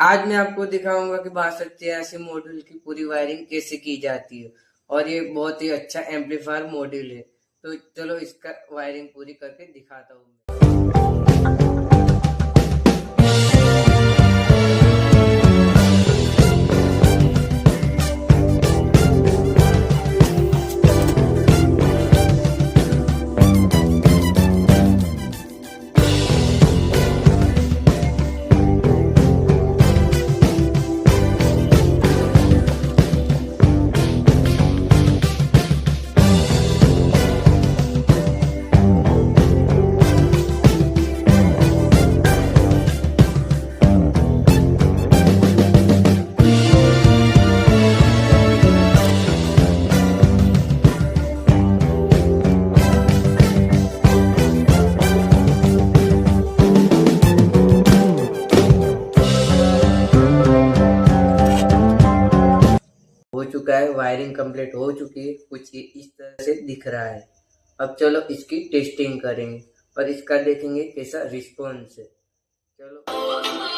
आज मैं आपको दिखाऊंगा कि 6283 मॉड्यूल की पूरी वायरिंग कैसे की जाती है। और ये बहुत ही अच्छा एम्पलीफायर मॉड्यूल है। तो चलो इसका वायरिंग पूरी करके दिखाता हूँ हो चुका है। वायरिंग कंप्लीट हो चुकी है। कुछ ये इस तरह से दिख रहा है। अब चलो इसकी टेस्टिंग करेंगे और इसका देखेंगे कैसा रिस्पॉन्स है। चलो।